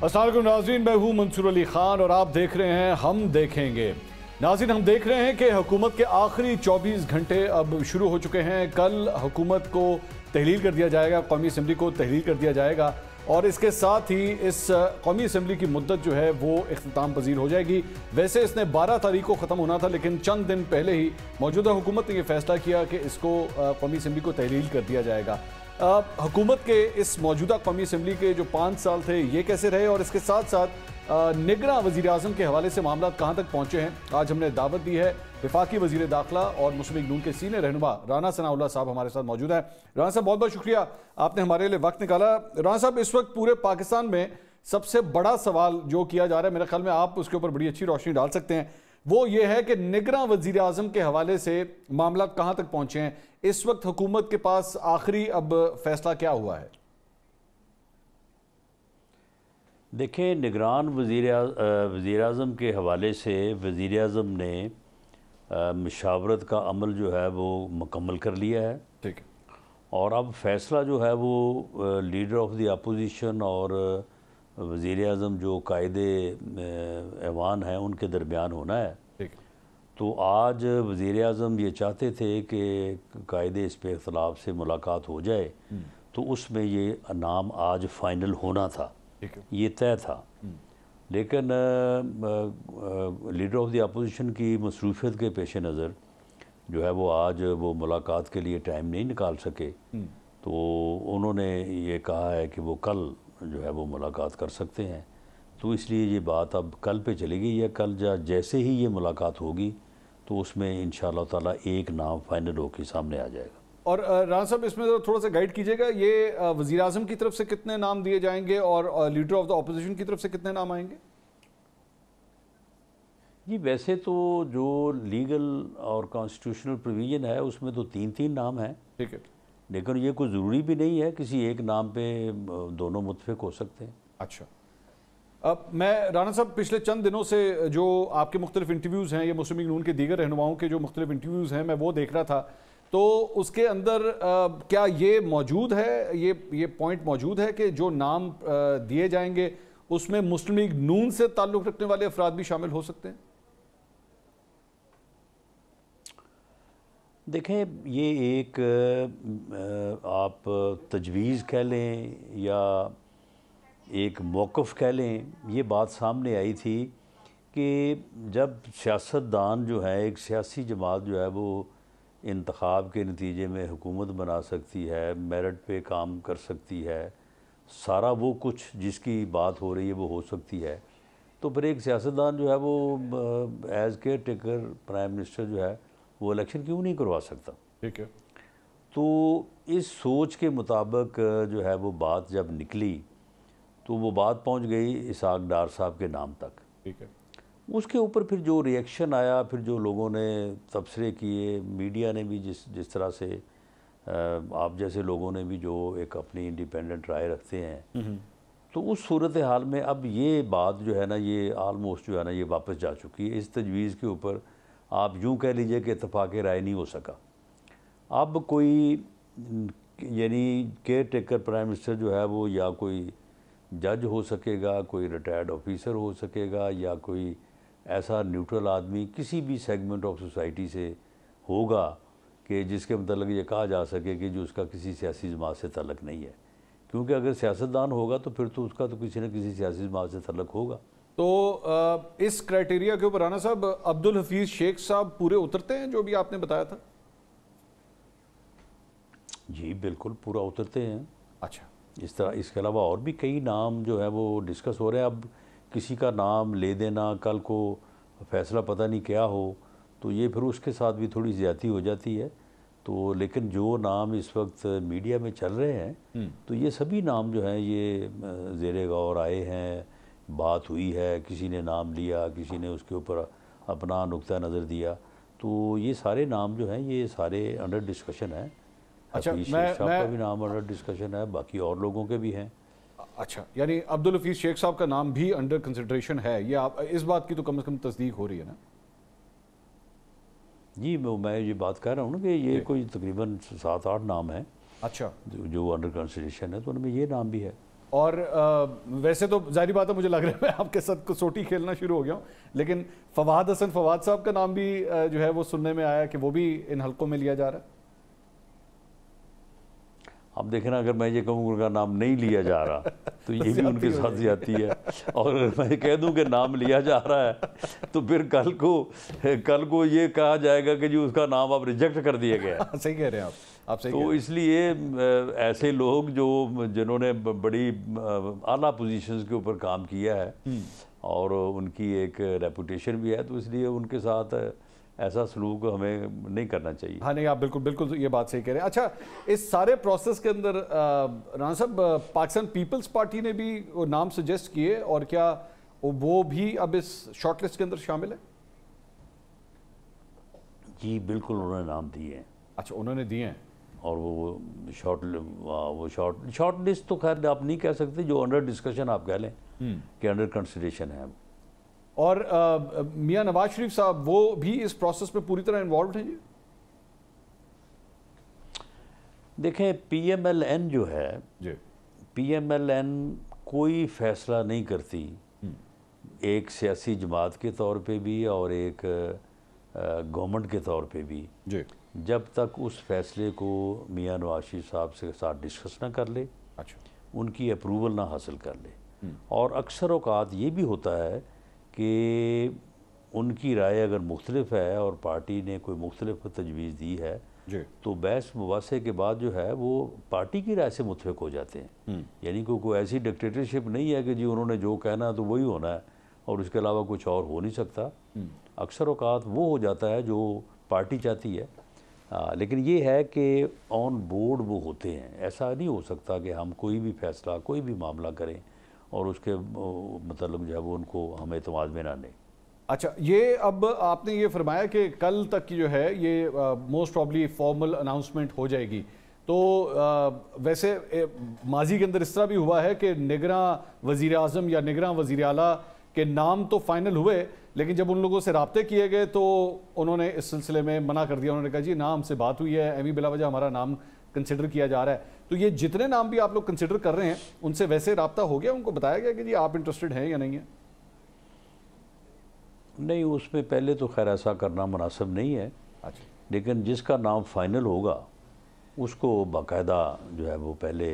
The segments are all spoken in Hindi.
अस्सलाम वालेकुम नाज़रीन, मैं हूँ मंसूर अली ख़ान और आप देख रहे हैं हम देखेंगे। नाज़रीन, हम देख रहे हैं कि हुकूमत के आखिरी 24 घंटे अब शुरू हो चुके हैं। कल हुकूमत को तहलील कर दिया जाएगा, कौमी असम्बली को तहलील कर दिया जाएगा और इसके साथ ही इस कौमी असम्बली की मुद्दत जो है वो इख्तिताम पजीर हो जाएगी। वैसे इसने 12 तारीख को ख़त्म होना था, लेकिन चंद दिन पहले ही मौजूदा हुकूमत ने यह फैसला किया कि इसको कौमी असम्बली को तहलील कर दिया जाएगा। हुकूमत के इस मौजूदा कौमी असम्बली के जो 5 साल थे ये कैसे रहे और इसके साथ साथ निगरां वज़ीर आज़म के हवाले से मामला कहाँ तक पहुँचे हैं, आज हमने दावत दी है। वफाकी वज़ीर दाखिला और मुस्लिम लीग नून के सीनियर रहनुमा राना सनाउल्लाह साहब हमारे साथ मौजूद है। राना साहब, बहुत बहुत शुक्रिया, आपने हमारे लिए वक्त निकाला। राना साहब, इस वक्त पूरे पाकिस्तान में सबसे बड़ा सवाल जो किया जा रहा है, मेरे ख्याल में आप उसके ऊपर बड़ी अच्छी रोशनी डाल सकते हैं, वो ये है कि निगरां वज़ीर आज़म के हवाले से मामला कहाँ तक पहुँचे हैं। इस वक्त हुकूमत के पास आखिरी अब फैसला क्या हुआ है? देखिए, निगरान वज़ीर आज़म के हवाले से वज़ीर आज़म ने मशावरत का अमल जो है वो मुकम्मल कर लिया है। ठीक है। और अब फ़ैसला जो है वो लीडर ऑफ द अपोजिशन और वज़ीर आज़म जो कायदे ऐवान हैं उनके दरमियान होना है। ठीक। तो आज वज़ीर आज़म ये चाहते थे कि कायदे इस पे इख्तलाफ से मुलाकात हो जाए, तो उसमें ये नाम आज फ़ाइनल होना था, ये तय था। लेकिन लीडर ऑफ द अपोजिशन की मसरूफियत के पेश नज़र जो है वो आज वो मुलाकात के लिए टाइम नहीं निकाल सके, तो उन्होंने ये कहा है कि वो कल जो है वो मुलाकात कर सकते हैं। तो इसलिए ये बात अब कल पे चली गई है। कल जैसे ही ये मुलाकात होगी तो उसमें इंशाअल्लाह ताला एक नाम फाइनल होकर सामने आ जाएगा। और राना साहब, इसमें थोड़ा सा गाइड कीजिएगा, ये वज़ीर आज़म की तरफ से कितने नाम दिए जाएंगे और लीडर ऑफ द अपोजिशन की तरफ से कितने नाम आएंगे? जी, वैसे तो जो लीगल और कॉन्स्टिट्यूशनल प्रोविज़न है उसमें तो 3-3 नाम हैं। ठीक है। लेकिन ये कोई ज़रूरी भी नहीं है, किसी एक नाम पे दोनों मुत्फिक हो सकते हैं। अच्छा, अब मैं राना साहब, पिछले चंद दिनों से जो आपके मुख्तलिफ इंटरव्यूज़ हैं, ये मुस्लिम लीग नून के दीगर रहनुमाओं के जो मुख्तलिफ इंटरव्यूज़ हैं, मैं वो देख रहा था, तो उसके अंदर क्या ये मौजूद है, ये पॉइंट मौजूद है कि जो नाम दिए जाएंगे उसमें मुस्लिम लीग नून से ताल्लुक़ रखने वाले अफराद भी शामिल हो सकते हैं? देखें, ये एक आप तजवीज़ कह लें या एक मौक़िफ़ कह लें, ये बात सामने आई थी कि जब सियासतदान जो है, एक सियासी जमात जो है वो इंतखाब के नतीजे में हुकूमत बना सकती है, मेरिट पे काम कर सकती है, सारा वो कुछ जिसकी बात हो रही है वो हो सकती है, तो फिर एक सियासतदान जो है वो as care taker prime minister जो है वो इलेक्शन क्यों नहीं करवा सकता? ठीक है। तो इस सोच के मुताबिक जो है वो बात जब निकली तो वो बात पहुंच गई इसहाक डार साहब के नाम तक। ठीक है। उसके ऊपर फिर जो रिएक्शन आया, फिर जो लोगों ने तबसरे किए, मीडिया ने भी जिस तरह से आप जैसे लोगों ने भी जो एक अपनी इंडिपेंडेंट राय रखते हैं, तो उस सूरत हाल में अब ये बात जो है ना, ये आलमोस्ट जो है ना ये वापस जा चुकी है। इस तजवीज़ के ऊपर आप यूँ कह लीजिए कि इत्तफाक़ राय नहीं हो सका। अब कोई यानी केयर टेकर प्राइम मिनिस्टर जो है वो या कोई जज हो सकेगा, कोई रिटायर्ड ऑफिसर हो सकेगा, या कोई ऐसा न्यूट्रल आदमी किसी भी सेगमेंट ऑफ सोसाइटी से होगा कि जिसके मतलब ये कहा जा सके कि जो उसका किसी सियासी जमात से तल्लुक़ नहीं है। क्योंकि अगर सियासतदान होगा तो फिर तो उसका तो किसी न किसी सियासी जमात से तल्लुक़ होगा। तो इस क्राइटेरिया के ऊपर राना साहब अब्दुल हफीज़ शेख साहब पूरे उतरते हैं, जो भी आपने बताया था? जी बिल्कुल पूरा उतरते हैं। अच्छा, इस तरह इसके अलावा और भी कई नाम जो है वो डिस्कस हो रहे हैं। अब किसी का नाम ले देना, कल को फैसला पता नहीं क्या हो, तो ये फिर उसके साथ भी थोड़ी ज़्यादती हो जाती है। तो लेकिन जो नाम इस वक्त मीडिया में चल रहे हैं, तो ये सभी नाम जो हैं ये ज़ेरे गौर आए हैं, बात हुई है, किसी ने नाम लिया, किसी ने उसके ऊपर अपना नुक्ता नज़र दिया, तो ये सारे नाम जो हैं ये सारे अंडर डिस्कशन हैं। अच्छा, शेख साहब का भी नाम अंडर डिस्कशन है, बाकी और लोगों के भी हैं। अच्छा, यानी अब्दुल हफीज़ शेख साहब का नाम भी अंडर कंसिडरेशन है, ये आप इस बात की तो कम से कम तस्दीक हो रही है ना? जी, मैं ये बात कह रहा हूँ ना कि ये कोई तकरीबन 7-8 नाम हैं। अच्छा, जो अंडर कंसिडरेशन है, तो उनमें ये नाम भी है। और वैसे तो जाहिर बात है, मुझे लग रहा है मैं आपके साथ कसौटी खेलना शुरू हो गया हूँ, लेकिन फवाद हसन फवाद साहब का नाम भी जो है वो सुनने में आया कि वो भी इन हलकों में लिया जा रहा है। आप देखें ना, अगर मैं ये कहूँ उनका नाम नहीं लिया जा रहा तो ये भी उनके साथ ज्यादती है, और अगर मैं कह दूं कि नाम लिया जा रहा है तो फिर कल को ये कहा जाएगा कि जी उसका नाम आप रिजेक्ट कर दिया गया। सही कह रहे हैं आप सही तो इसलिए ऐसे लोग जिन्होंने बड़ी आला पोजीशंस के ऊपर काम किया है और उनकी एक रेपुटेशन भी है, तो इसलिए उनके साथ ऐसा सलूक हमें नहीं करना चाहिए। हाँ नहीं, आप बिल्कुल बिल्कुल ये बात सही कह रहे हैं। अच्छा, इस सारे प्रोसेस के अंदर राणा साहब, पाकिस्तान पीपल्स पार्टी ने भी वो नाम सजेस्ट किए, और क्या वो भी अब इस शॉर्टलिस्ट के अंदर शामिल है? जी बिल्कुल, उन्होंने नाम दिए हैं। अच्छा, उन्होंने दिए हैं। और वो शॉर्ट लिस्ट तो खैर आप नहीं कह सकते, जो अंडर डिस्कशन आप कह लें कि अंडर कंसिडरेशन है। और मियां नवाज शरीफ साहब वो भी इस प्रोसेस में पूरी तरह इन्वॉल्व हैं जी? देखें, पीएमएलएन जो है जी, पीएमएलएन कोई फैसला नहीं करती एक सियासी जमात के तौर पे भी और एक गवर्नमेंट के तौर पे भी, जी, जब तक उस फैसले को मियां नवाज शरीफ साहब से साथ डिस्कस ना कर ले, अच्छा, उनकी अप्रूवल ना हासिल कर ले। और अक्सर औकात ये भी होता है कि उनकी राय अगर मुख्तलिफ है और पार्टी ने कोई मुख्तलिफ तजवीज़ दी है जी, तो बहस मुबासे के बाद जो है वो पार्टी की राय से मुतफिक हो जाते हैं। यानी कोई ऐसी डिक्टेटरशिप नहीं है कि जी उन्होंने जो कहना तो वही होना है और उसके अलावा कुछ और हो नहीं सकता। अक्सर औकात वो हो जाता है जो पार्टी चाहती है। लेकिन ये है कि ऑन बोर्ड वो होते हैं। ऐसा नहीं हो सकता कि हम कोई भी फैसला, कोई भी मामला करें और उसके मतलब जो है वो उनको हम एतमाद में ना लें। अच्छा, ये अब आपने ये फरमाया कि कल तक की जो है ये मोस्ट प्रॉब्ली फॉर्मल अनाउंसमेंट हो जाएगी, तो वैसे माजी के अंदर इस तरह भी हुआ है कि निगरां वज़ीर आज़म या निगरां वज़ीर आला के नाम तो फाइनल हुए, लेकिन जब उन लोगों से राब्ते किए गए तो उन्होंने इस सिलसिले में मना कर दिया। उन्होंने कहा जी ना, हमसे बात हुई है, एमी बिला वजह हमारा नाम कंसिडर किया जा रहा है। तो ये जितने नाम भी आप लोग कंसिडर कर रहे हैं उनसे वैसे राब्ता हो गया, उनको बताया गया कि जी आप इंटरेस्टेड हैं या नहीं है? नहीं, उसमें पहले तो खैर ऐसा करना मुनासिब नहीं है। अच्छा, लेकिन जिसका नाम फाइनल होगा उसको बाकायदा जो है वो पहले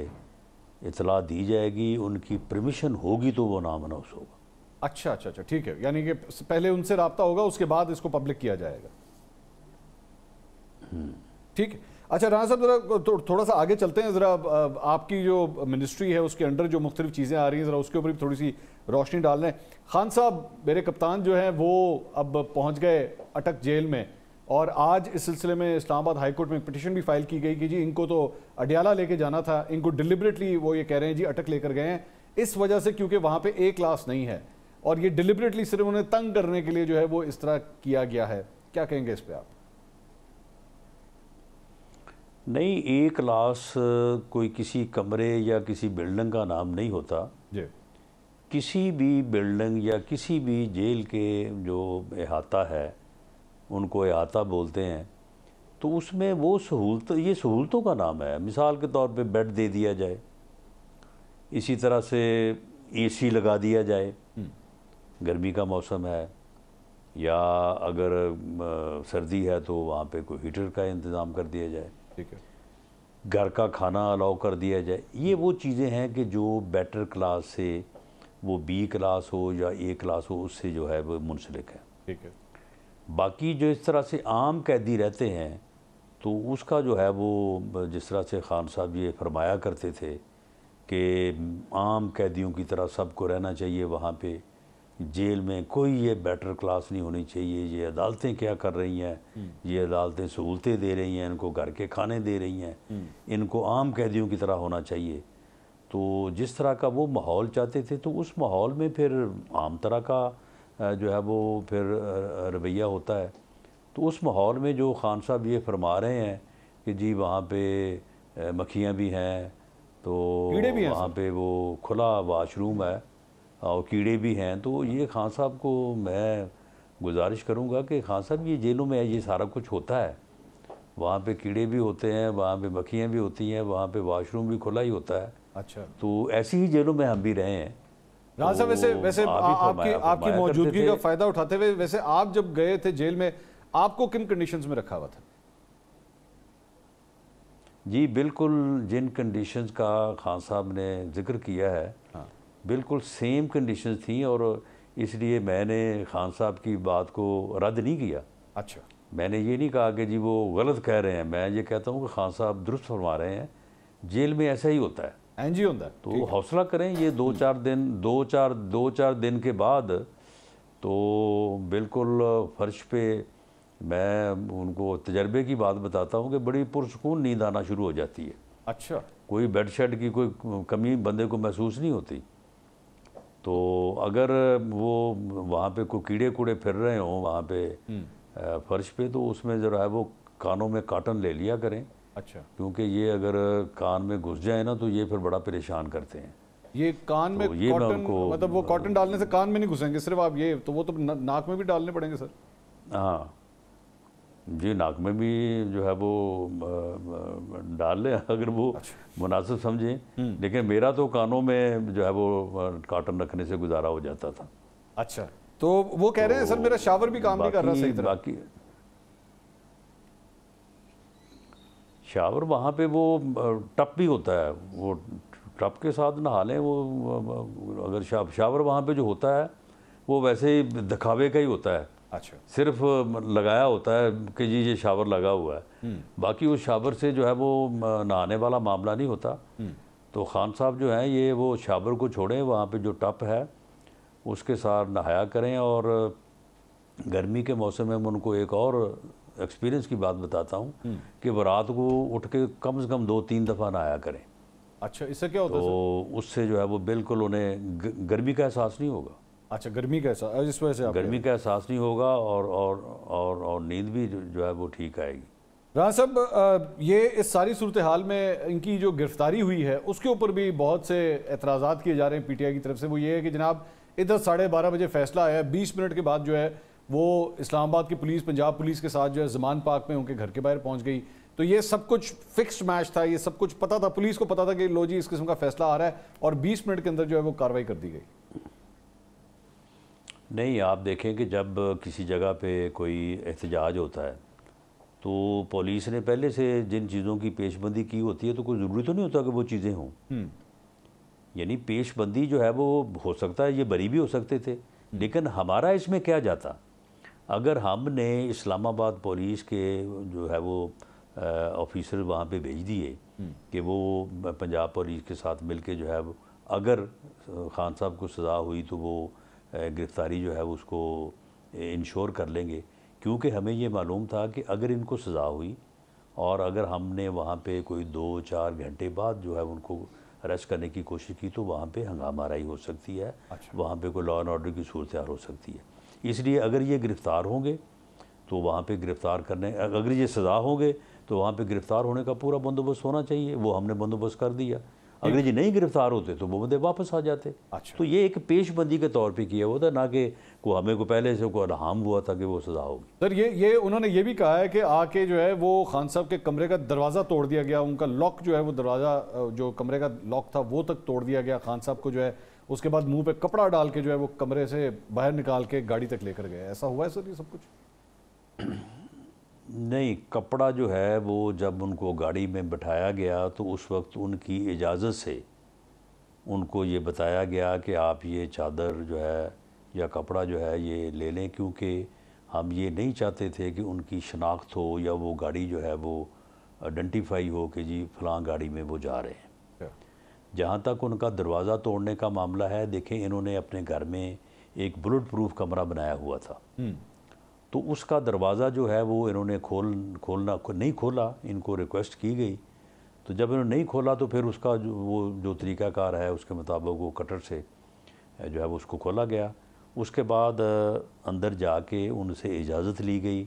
इतला दी जाएगी, उनकी परमिशन होगी तो वो नाम अनाउंस होगा। अच्छा अच्छा अच्छा, ठीक है, यानी कि पहले उनसे राब्ता होगा, उसके बाद इसको पब्लिक किया जाएगा। ठीक है। अच्छा राणा साहब, ज़रा थोड़ा सा आगे चलते हैं। ज़रा आपकी जो मिनिस्ट्री है उसके अंडर जो मुख्तलिफ चीज़ें आ रही हैं, ज़रा उसके ऊपर भी थोड़ी सी रोशनी डाल रहे हैं। खान साहब, मेरे कप्तान जो हैं वो अब पहुंच गए अटक जेल में, और आज इस सिलसिले में इस्लामाबाद हाई कोर्ट में एक पिटीशन भी फाइल की गई कि जी इनको तो अडियाला लेके जाना था, इनको डिलिबरेटली वो ये कह रहे हैं जी अटक लेकर गए हैं इस वजह से क्योंकि वहाँ पे ए क्लास नहीं है, और ये डिलिबरेटली सिर्फ उन्हें तंग करने के लिए जो है वो इस तरह किया गया है। क्या कहेंगे इस पर आप? नहीं, ए क्लास कोई किसी कमरे या किसी बिल्डिंग का नाम नहीं होता जी। किसी भी बिल्डिंग या किसी भी जेल के जो अहाता है उनको अहाता बोलते हैं, तो उसमें वो सहूलत, ये सहूलतों का नाम है। मिसाल के तौर पे बेड दे दिया जाए, इसी तरह से एसी लगा दिया जाए, गर्मी का मौसम है, या अगर सर्दी है तो वहाँ पे कोई हीटर का इंतज़ाम कर दिया जाए, ठीक है, घर का खाना अलाउ कर दिया जाए। ये वो चीज़ें हैं कि जो बेटर क्लास से, वो बी क्लास हो या ए क्लास हो, उससे जो है वो मुंसलिक है। ठीक है। बाकी जो इस तरह से आम कैदी रहते हैं तो उसका जो है वो जिस तरह से खान साहब ये फरमाया करते थे कि आम कैदियों की तरह सबको रहना चाहिए वहाँ पे जेल में, कोई ये बेटर क्लास नहीं होनी चाहिए। ये अदालतें क्या कर रही हैं, ये अदालतें सहूलतें दे रही हैं, इनको घर के खाने दे रही हैं, इनको आम कैदियों की तरह होना चाहिए। तो जिस तरह का वो माहौल चाहते थे तो उस माहौल में फिर आम तरह का जो है वो फिर रवैया होता है। तो उस माहौल में जो खान साहब ये फरमा रहे हैं कि जी वहाँ पे मक्खियाँ भी हैं, तो वहाँ पे वो खुला वाशरूम है और कीड़े भी हैं, तो ये खान साहब को मैं गुजारिश करूँगा कि खान साहब ये जेलों में ये सारा कुछ होता है, वहाँ पे कीड़े भी होते हैं, वहाँ पे मक्खियाँ भी होती हैं, वहाँ पे वॉशरूम भी खुला ही होता है। अच्छा, तो ऐसी ही जेलों में हम भी रहे हैं। राणा साहब, वैसे वैसे आपकी फरमाया मौजूदगी करते का थे। फायदा उठाते हुए, वैसे आप जब गए थे जेल में, आपको किन कंडीशंस में रखा हुआ था? जी बिल्कुल, जिन कंडीशंस का खान साहब ने जिक्र किया है, हाँ। बिल्कुल सेम कंडीशंस थी, और इसलिए मैंने खान साहब की बात को रद्द नहीं किया। अच्छा, मैंने ये नहीं कहा कि जी वो गलत कह रहे हैं, मैं ये कहता हूँ कि खान साहब दुरुस्त फरमा रहे हैं। जेल में ऐसा ही होता है, एनजी होता है। तो हौसला करें। ये दो चार दिन के बाद तो बिल्कुल फर्श पे, मैं उनको तजर्बे की बात बताता हूँ कि बड़ी पुरसकून नींद आना शुरू हो जाती है। अच्छा, कोई बेड शेड की कोई कमी बंदे को महसूस नहीं होती। तो अगर वो वहाँ पे कोई कीड़े कूड़े फिर रहे हों वहाँ पे फर्श पे, तो उसमें जो है वो कानों में कॉटन ले लिया करें, अच्छा। क्योंकि ये अगर कान में घुस जाए ना तो ये फिर बड़ा परेशान करते हैं। ये कान में तो ये मैं कॉटन, उनको मतलब वो कॉटन डालने से कान में नहीं घुसेंगे सिर्फ आप, ये तो वो तो नाक में भी डालने पड़ेंगे सर? हाँ जी, नाक में भी जो है वो डाल लें अगर वो मुनासिब समझें। लेकिन मेरा तो कानों में जो है वो कॉटन रखने से गुजारा हो जाता था। अच्छा, तो वो कह रहे हैं सर मेरा शावर भी काम नहीं कर रहा सही तरह। बाकी शावर वहाँ पे वो टप भी होता है, वो टप के साथ नहा लें। वो अगर शावर वहाँ पे जो होता है वो वैसे ही दिखावे का ही होता है। अच्छा, सिर्फ लगाया होता है कि जी ये शावर लगा हुआ है, बाकी उस शावर से जो है वो नहाने वाला मामला नहीं होता। तो खान साहब जो हैं ये वो शावर को छोड़ें, वहाँ पे जो टप है उसके साथ नहाया करें। और गर्मी के मौसम में मैं उनको एक और एक्सपीरियंस की बात बताता हूँ कि वो रात को उठ के कम से कम 2-3 दफ़ा नहाया करें। अच्छा, इससे क्या होता है तो उससे जो है वो बिल्कुल उन्हें गर्मी का एहसास नहीं होगा। अच्छा, गर्मी का एहसास, इस वजह से आप गर्मी का एहसास नहीं होगा, और नींद भी जो है वो ठीक आएगी। राणा साहब, ये इस सारी सूरत हाल में इनकी जो गिरफ्तारी हुई है उसके ऊपर भी बहुत से एतराज़ात किए जा रहे हैं पीटीआई की तरफ से। वो ये है कि जनाब इधर 12:30 बजे फैसला आया, 20 मिनट के बाद जो है वो इस्लामाबाद की पुलिस पंजाब पुलिस के साथ जो है ज़मान पार्क में उनके घर के बाहर पहुंच गई। तो ये सब कुछ फिक्स्ड मैच था, ये सब कुछ पता था, पुलिस को पता था कि लो जी इस किस्म का फैसला आ रहा है, और 20 मिनट के अंदर जो है वो कार्रवाई कर दी गई। नहीं, आप देखें कि जब किसी जगह पे कोई एहतजाज होता है तो पुलिस ने पहले से जिन चीज़ों की पेशबंदी की होती है, तो कोई ज़रूरी तो नहीं होता कि वो चीज़ें हों। यानी पेशबंदी जो है वो हो सकता है, ये बरी भी हो सकते थे, लेकिन हमारा इसमें क्या जाता अगर हमने इस्लामाबाद पुलिस के जो है वो ऑफिसर वहाँ पे भेज दिए कि वो पंजाब पुलिस के साथ मिलके जो है अगर खान साहब को सज़ा हुई तो वो गिरफ़्तारी जो है उसको इंश्योर कर लेंगे। क्योंकि हमें ये मालूम था कि अगर इनको सज़ा हुई और अगर हमने वहाँ पे कोई 2-4 घंटे बाद जो है उनको अरेस्ट करने की कोशिश की तो वहाँ पे हंगामाराई हो सकती है। अच्छा। वहाँ पे कोई लॉ एंड ऑर्डर की सूरत हो सकती है। इसलिए अगर ये गिरफ़्तार होंगे तो वहाँ पे गिरफ़्तार करने, अगर ये सज़ा होंगे तो वहाँ पे गिरफ़्तार होने का पूरा बंदोबस्त होना चाहिए, वो हमने बंदोबस्त कर दिया। अगर ये नहीं गिरफ़्तार होते तो वो बंदे वापस आ जाते। अच्छा। तो ये एक पेशबंदी के तौर पे किया हुआ था, ना कि को हमें को पहले से को अल्हाम हुआ था कि वो सज़ा होगी। सर ये उन्होंने ये भी कहा है कि आके जो है वो खान साहब के कमरे का दरवाज़ा तोड़ दिया गया, उनका लॉक जो है वो दरवाज़ा जो कमरे का लॉक था वो तक तोड़ दिया गया। खान साहब को जो है उसके बाद मुंह पे कपड़ा डाल के जो है वो कमरे से बाहर निकाल के गाड़ी तक लेकर गए। ऐसा हुआ है सर ये सब कुछ? नहीं, कपड़ा जो है वो जब उनको गाड़ी में बिठाया गया तो उस वक्त उनकी इजाज़त से उनको ये बताया गया कि आप ये चादर जो है या कपड़ा जो है ये ले लें, क्योंकि हम ये नहीं चाहते थे कि उनकी शनाख्त हो या वो गाड़ी जो है वो आइडेंटिफाई हो कि जी फ़लाँ गाड़ी में वो जा रहे हैं। जहाँ तक उनका दरवाज़ा तोड़ने का मामला है, देखें इन्होंने अपने घर में एक बुलेट प्रूफ कमरा बनाया हुआ था, तो उसका दरवाज़ा जो है वो इन्होंने खोलना नहीं खोला, इनको रिक्वेस्ट की गई, तो जब इन्होंने नहीं खोला तो फिर उसका जो तरीक़ाकार है उसके मुताबिक वो कटर से जो है वो उसको खोला गया। उसके बाद अंदर जाके उनसे इजाज़त ली गई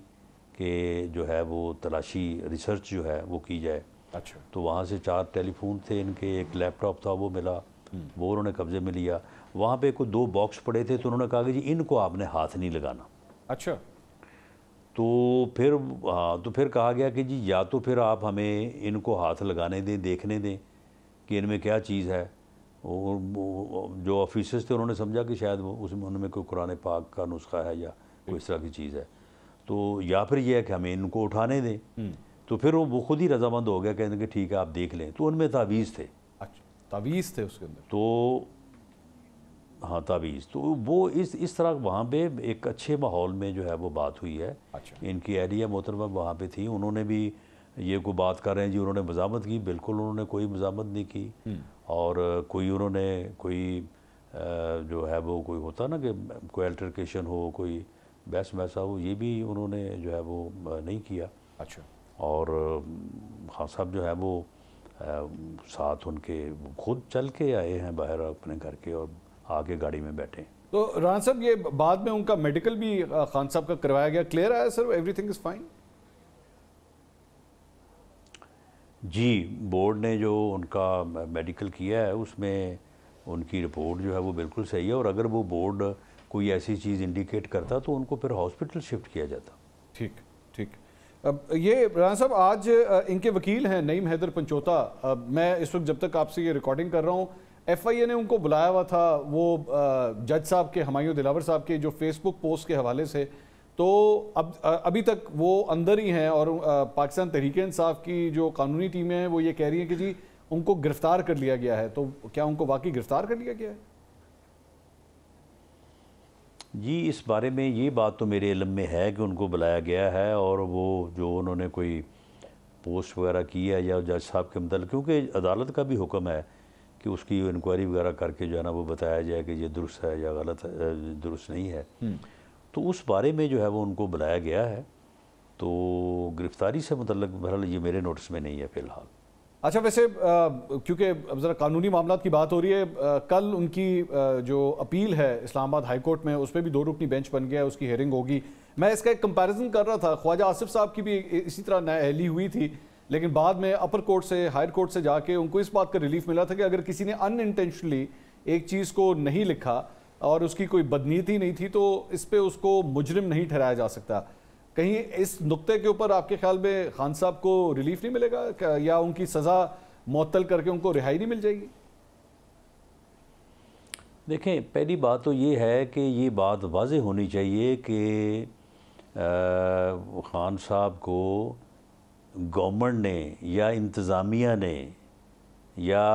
कि जो है वो तलाशी रिसर्च जो है वो की जाए। अच्छा। तो वहाँ से 4 टेलीफोन थे इनके, एक लैपटॉप था वो मिला, वो उन्होंने कब्ज़े में लिया। वहाँ पे कोई 2 बॉक्स पड़े थे तो उन्होंने कहा कि जी इनको आपने हाथ नहीं लगाना। अच्छा। तो फिर हाँ, तो फिर कहा गया कि जी या तो फिर आप हमें इनको हाथ लगाने दें, देखने दें कि इनमें क्या चीज़ है। और जो ऑफिसर्स थे उन्होंने समझा कि शायद वो उसमें उनमें कोई कुरान पाक का नुस्खा है या कोई इस तरह की चीज़ है, तो या फिर ये है कि हमें इनको उठाने दें। तो फिर वो खुद ही रजामंद हो गया, कहने कि ठीक है आप देख लें। तो उनमें तावीज़ थे। अच्छा, तावीज़ थे उसके अंदर। तो हाँ, तावीज़। तो वो इस तरह वहाँ पे एक अच्छे माहौल में जो है वो बात हुई है। अच्छा। इनकी एहलिया मोहतरमा वहाँ पे थी, उन्होंने भी ये को बात कर रहे हैं जी, उन्होंने मज़ामत की, बिल्कुल उन्होंने कोई मज़ामत नहीं की। और कोई उन्होंने कोई जो है वो कोई होता ना कि कोई अल्टरकेशन हो, कोई बहस वैसा हो, ये भी उन्होंने जो है वो नहीं किया। अच्छा। और हाँ साहब जो है वो साथ उनके खुद चल के आए हैं बाहर अपने घर के और आके गाड़ी में बैठे। तो राना साहब ये बाद में उनका मेडिकल भी खान साहब का करवाया गया, क्लियर आया सर, एवरीथिंग इज फाइन? जी, बोर्ड ने जो उनका मेडिकल किया है उसमें उनकी रिपोर्ट जो है वो बिल्कुल सही है। और अगर वो बोर्ड कोई ऐसी चीज़ इंडिकेट करता तो उनको फिर हॉस्पिटल शिफ्ट किया जाता। ठीक ठीक। अब ये राना साहब आज इनके वकील हैं नईम हैदर पंचोता, मैं इस वक्त जब तक आपसे ये रिकॉर्डिंग कर रहा हूँ, FIA ने उनको बुलाया हुआ था वो जज साहब के, हुमायूं दिलावर साहब के जो फेसबुक पोस्ट के हवाले से। तो अब अभी तक वो अंदर ही हैं और पाकिस्तान तहरीक-ए-इंसाफ की जो कानूनी टीमें हैं वो ये कह रही हैं कि जी उनको गिरफ्तार कर लिया गया है। तो क्या उनको वाकई गिरफ्तार कर लिया गया है? जी, इस बारे में ये बात तो मेरे इल्म में है कि उनको बुलाया गया है। और वो जो उन्होंने कोई पोस्ट वगैरह की है या जज साहब के मतलब, क्योंकि अदालत का भी हुक्म है कि उसकी इंक्वायरी वगैरह करके जो है ना वो बताया जाए कि ये दुरुस्त है या गलत है, दुरुस्त नहीं है। तो उस बारे में जो है वो उनको बुलाया गया है। तो गिरफ्तारी से मतलब बहरहाल ये मेरे नोटिस में नहीं है फ़िलहाल। अच्छा, वैसे क्योंकि अब ज़रा कानूनी मामला की बात हो रही है, कल उनकी जो अपील है इस्लामाबाद हाई कोर्ट में उस पर भी 2 रुकनी बेंच बन गया है, उसकी हेयरिंग होगी। मैं इसका एक कंपैरिजन कर रहा था, ख्वाजा आसिफ साहब की भी इसी तरह नाअहली हुई थी, लेकिन बाद में अपर कोर्ट से, हायर कोर्ट से जाके उनको इस बात का रिलीफ मिला था कि अगर किसी ने अनइंटेंशनली एक चीज़ को नहीं लिखा और उसकी कोई बदनीयती नहीं थी तो इस पर उसको मुजरिम नहीं ठहराया जा सकता। कहीं इस नुक्ते के ऊपर आपके ख्याल में खान साहब को रिलीफ नहीं मिलेगा या उनकी सज़ा मुअत्तल करके उनको रिहाई नहीं मिल जाएगी? देखें, पहली बात तो ये है कि ये बात वाज़ेह होनी चाहिए कि खान साहब को गवर्नमेंट ने या इंतज़ामिया ने या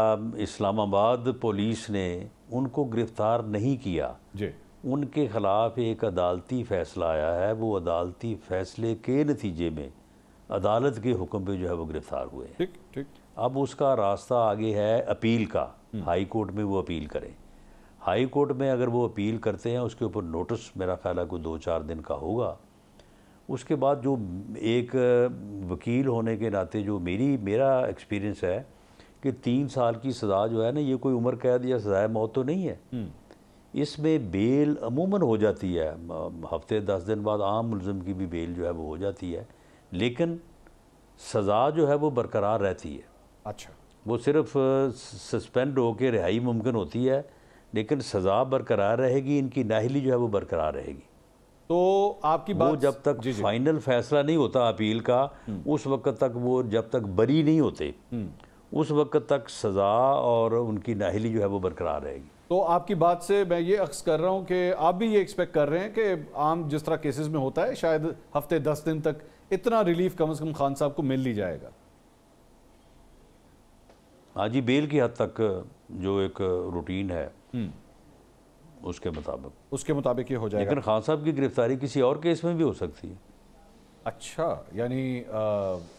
इस्लामाबाद पुलिस ने उनको गिरफ़्तार नहीं किया जी। उनके ख़िलाफ़ एक अदालती फ़ैसला आया है, वो अदालती फ़ैसले के नतीजे में अदालत के हुक्म पे जो है वो गिरफ़्तार हुए। ठीक ठीक। अब उसका रास्ता आगे है अपील का, हाई कोर्ट में वो अपील करें। हाई कोर्ट में अगर वो अपील करते हैं उसके ऊपर नोटिस मेरा ख्याल है कोई 2-4 दिन का होगा। उसके बाद जो एक वकील होने के नाते जो मेरा एक्सपीरियंस है कि 3 साल की सज़ा जो है ना, ये कोई उम्र कैद या सज़ाए मौत तो नहीं है। इसमें बेल अमूमन हो जाती है, हफ्ते 10 दिन बाद आम मुलज़िम की भी बेल जो है वो हो जाती है, लेकिन सज़ा जो है वो बरकरार रहती है। अच्छा, वो सिर्फ सस्पेंड होकर रिहाई मुमकिन होती है, लेकिन सज़ा बरकरार रहेगी, इनकी नाअहली जो है वो बरकरार रहेगी। तो आपकी बात, वो जब तक फाइनल फैसला नहीं होता अपील का, उस वक्त तक वो जब तक बरी नहीं होते, उस वक्त तक सज़ा और उनकी नाअहली जो है वो बरकरार रहेगी। तो आपकी बात से मैं ये अक्स कर रहा हूँ कि आप भी ये एक्सपेक्ट कर रहे हैं कि आम जिस तरह केसेस में होता है शायद हफ्ते 10 दिन तक इतना रिलीफ कम से कम खान साहब को मिल ही जाएगा। हाँ जी, बेल की हद तक जो एक रूटीन है उसके मुताबिक ये हो जाएगा। लेकिन खान साहब की गिरफ्तारी किसी और केस में भी हो सकती है। अच्छा, यानी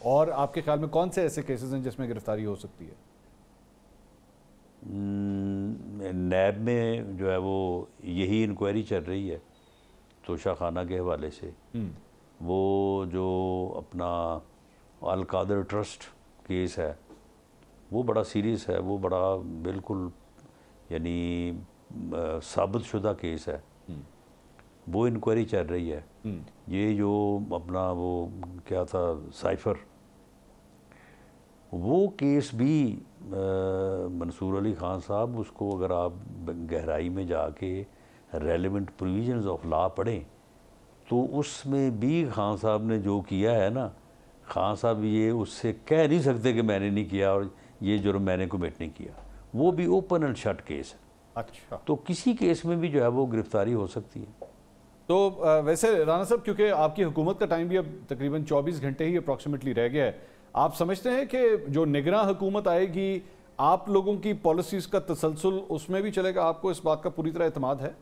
और आपके ख्याल में कौन से ऐसे केसेस हैं जिसमें गिरफ्तारी हो सकती है? नैब में जो है वो यही इंक्वायरी चल रही है तोशा खाना के हवाले से। वो जो अपना अल कादर ट्रस्ट केस है वो बड़ा सीरियस है, वो बड़ा बिल्कुल यानी साबित शुदा केस है, वो इंक्वायरी चल रही है। ये जो अपना वो क्या था साइफ़र, वो केस भी मंसूर अली ख़ान साहब, उसको अगर आप गहराई में जाके रेलेवेंट प्रोविजंस ऑफ लॉ पढ़ें तो उसमें भी खान साहब ने जो किया है ना, खान साहब ये उससे कह नहीं सकते कि मैंने नहीं किया और ये जुर्म मैंने कमिट नहीं किया। वो भी ओपन एंड शट केस है। अच्छा, तो किसी केस में भी जो है वो गिरफ्तारी हो सकती है। तो वैसे राणा साहब, क्योंकि आपकी हुकूमत का टाइम भी अब तकरीबन 24 घंटे ही अप्रॉक्सीमेटली रह गया है, आप समझते हैं कि जो निगरां हुकूमत आएगी, आप लोगों की पॉलिसीज का तसलसल उसमें भी चलेगा? आपको इस बात का पूरी तरह एतमाद है?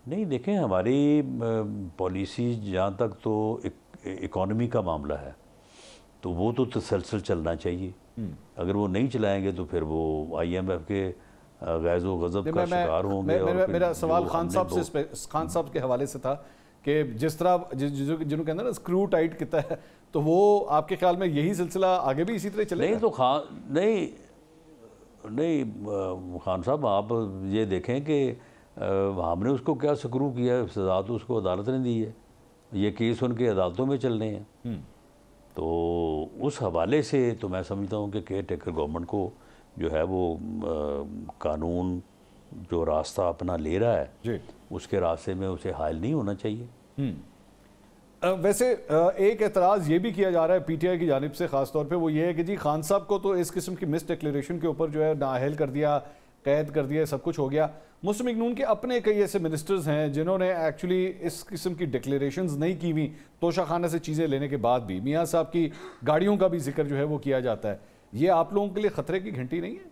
नहीं, देखें, हमारी पॉलिसी जहाँ तक तो इकॉनमी का मामला है तो वो तो तसलसल चलना चाहिए। अगर वो नहीं चलाएंगे तो फिर वो IMF के गैज़ो गज़ब का शिकार होंगे। मेरा सवाल खान साहब के हवाले से था कि जिस तरह जिन्होंने कहते हैं ना स्क्रू टाइट किया है, तो वो आपके ख्याल में यही सिलसिला आगे भी इसी तरह चलेगा? नहीं तो खान साहब, आप ये देखें कि हमने उसको क्या स्क्रू किया, सजा तो उसको अदालत ने दी है, ये केस उनके अदालतों में चलने हैं। तो उस हवाले से तो मैं समझता हूँ कि केयर टेकर गवर्नमेंट को जो है वो कानून जो रास्ता अपना ले रहा है जी, उसके रास्ते में उसे हायल नहीं होना चाहिए। वैसे एक एतराज़ ये भी किया जा रहा है PTI की जानिब से ख़ास तौर पे, वो ये है कि जी खान साहब को तो इस किस्म की मिस डिक्लेरेशन के ऊपर जो है नाअहल कर दिया, कैद कर दिया, सब कुछ हो गया। मुस्लिम लीग नून के अपने कई ऐसे मिनिस्टर्स हैं जिन्होंने एक्चुअली इस किस्म की डिक्लेरेशंस नहीं की हुई, तोशाखाना से चीज़ें लेने के बाद भी। मियाँ साहब की गाड़ियों का भी जिक्र जो है वो किया जाता है। ये आप लोगों के लिए ख़तरे की घंटी नहीं है?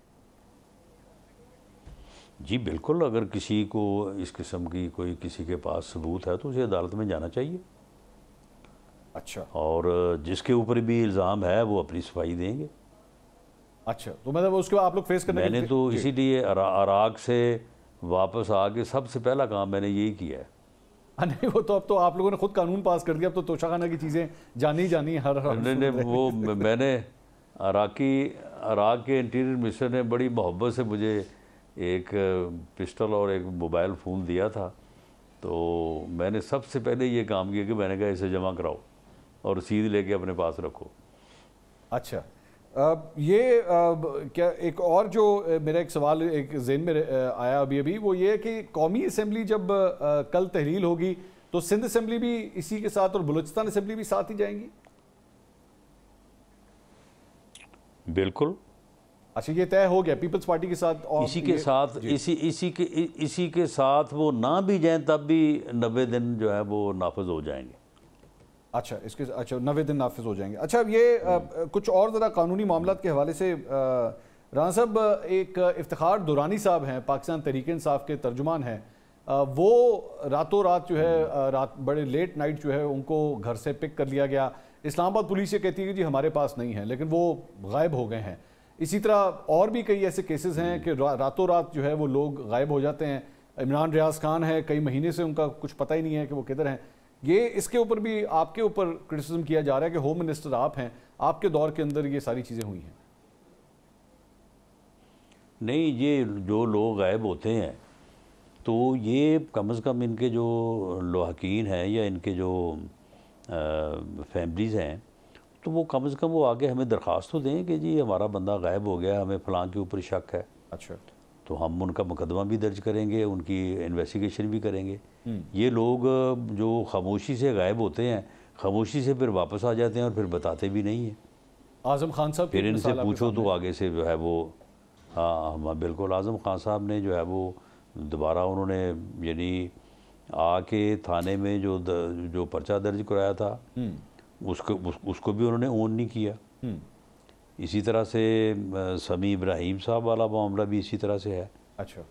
जी बिल्कुल, अगर किसी को इस किस्म की कोई किसी के पास सबूत है तो उसे अदालत में जाना चाहिए। अच्छा, और जिसके ऊपर भी इल्ज़ाम है वो अपनी सफाई देंगे। अच्छा, तो मतलब उसके बाद आप लोग फेस करने मैंने तो इसीलिए इराक से वापस आके सबसे पहला काम मैंने यही किया है। नहीं, वो तो अब तो आप लोगों ने खुद कानून पास कर दिया, अब तो तोशाखाना की चीज़ें जानी हर नहीं, वो मैंने इराक के इंटीरियर मिनिस्टर ने बड़ी मोहब्बत से मुझे एक पिस्टल और एक मोबाइल फ़ोन दिया था, तो मैंने सबसे पहले ये काम किया कि मैंने कहा इसे जमा कराओ और रसीद लेके अपने पास रखो। अच्छा, क्या एक और जो मेरा एक सवाल एक ज़हन में आया अभी वो ये है कि कौमी असम्बली जब कल तहलील होगी तो सिंध असम्बली भी इसी के साथ और बलूचिस्तान असम्बली भी साथ ही जाएंगी? बिल्कुल। अच्छा, ये तय हो गया पीपल्स पार्टी के साथ? और इसी के साथ वो ना भी जाएं तब भी 90 दिन जो है वो नाफिज हो जाएंगे। अच्छा, 90 दिन नाफिज हो जाएंगे। अच्छा, ये कुछ और ज़रा कानूनी मामलात के हवाले से राना साहब, एक इफ्तिखार दुरानी साहब हैं, पाकिस्तान तहरीक इंसाफ के तर्जुमान हैं, वो रातों रात जो है बड़े लेट नाइट जो है उनको घर से पिक कर लिया गया। इस्लामाबाद पुलिस ये कहती है कि जी हमारे पास नहीं है, लेकिन वो गायब हो गए हैं। इसी तरह और भी कई ऐसे केसेस हैं कि रातों रात जो है वो लोग गायब हो जाते हैं। इमरान रियाज खान है, कई महीने से उनका कुछ पता ही नहीं है कि वो किधर हैं। ये इसके ऊपर भी आपके ऊपर क्रिटिसिज्म किया जा रहा है कि होम मिनिस्टर आप हैं, आपके दौर के अंदर ये सारी चीज़ें हुई हैं। नहीं, ये जो लोग गायब होते हैं तो ये कम से कम इनके जो लवाहकीन हैं या इनके जो फैमिलीज़ हैं तो वो कम से कम वो आगे हमें दरख्वास्त तो दें कि जी हमारा बंदा गायब हो गया, हमें फ़लाँ के ऊपर शक है। अच्छा, तो हम उनका मुकदमा भी दर्ज करेंगे, उनकी इन्वेस्टिगेशन भी करेंगे। ये लोग जो खामोशी से गायब होते हैं, खामोशी से फिर वापस आ जाते हैं और फिर बताते भी नहीं हैं। आज़म खान साहब फिर इनसे पूछो तो आगे से जो है वो, हाँ बिल्कुल, आज़म खान साहब ने जो है वो दोबारा उन्होंने यानी आके थाने में जो पर्चा दर्ज कराया था उसको भी उन्होंने ओन नहीं किया। इसी तरह से समी इब्राहिम साहब वाला मामला भी इसी तरह से है। अच्छा,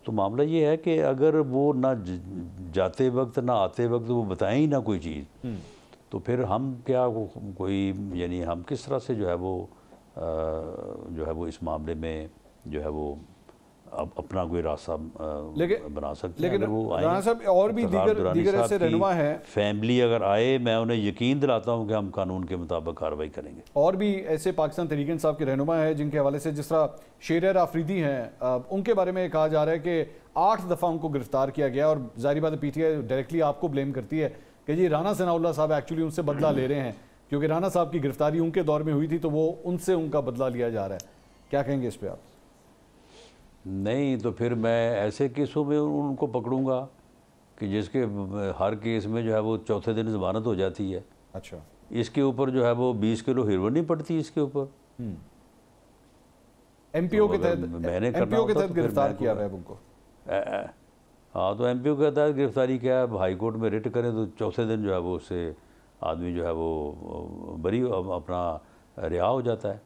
तो मामला ये है कि अगर वो ना जाते वक्त ना आते वक्त वो बताएं ही ना कोई चीज़, तो फिर हम क्या कोई यानी हम किस तरह से जो है वो इस मामले में जो है वो अपना कोई रास्ता बना सकते हैं। लेकिन वो राना साहब और भी दीगर ऐसे रहनुमा है, फैमिली अगर आए, मैं उन्हें यकीन दिलाता हूं कि हम कानून के मुताबिक कार्रवाई करेंगे। और भी ऐसे पाकिस्तान तहरीक इंसाफ के रहनुमा है जिनके हवाले से, जिस तरह शेर आफरीदी हैं, उनके बारे में कहा जा रहा है कि 8 दफ़ा उनको गिरफ्तार किया गया और जाहिर बात है PTI डायरेक्टली आपको ब्लेम करती है कि जी राना सनाउल्लाह साहब एक्चुअली उनसे बदला ले रहे हैं, क्योंकि राना साहब की गिरफ्तारी उनके दौर में हुई थी तो वो उनसे उनका बदला लिया जा रहा है। क्या कहेंगे इस पर आप? नहीं, तो फिर मैं ऐसे केसों में उनको पकड़ूंगा कि जिसके हर केस में जो है वो चौथे दिन ज़मानत हो जाती है। अच्छा, इसके ऊपर जो है वो 20 किलो हेरोइन नहीं पड़ती इसके ऊपर। एमपीओ के तहत गिरफ्तार किया है उनको। हाँ, तो एमपीओ के तहत गिरफ्तारी क्या है, हाई कोर्ट में रिट करें तो चौथे दिन जो है वो उससे आदमी जो है वो बरी अपना रिहा हो जाता है।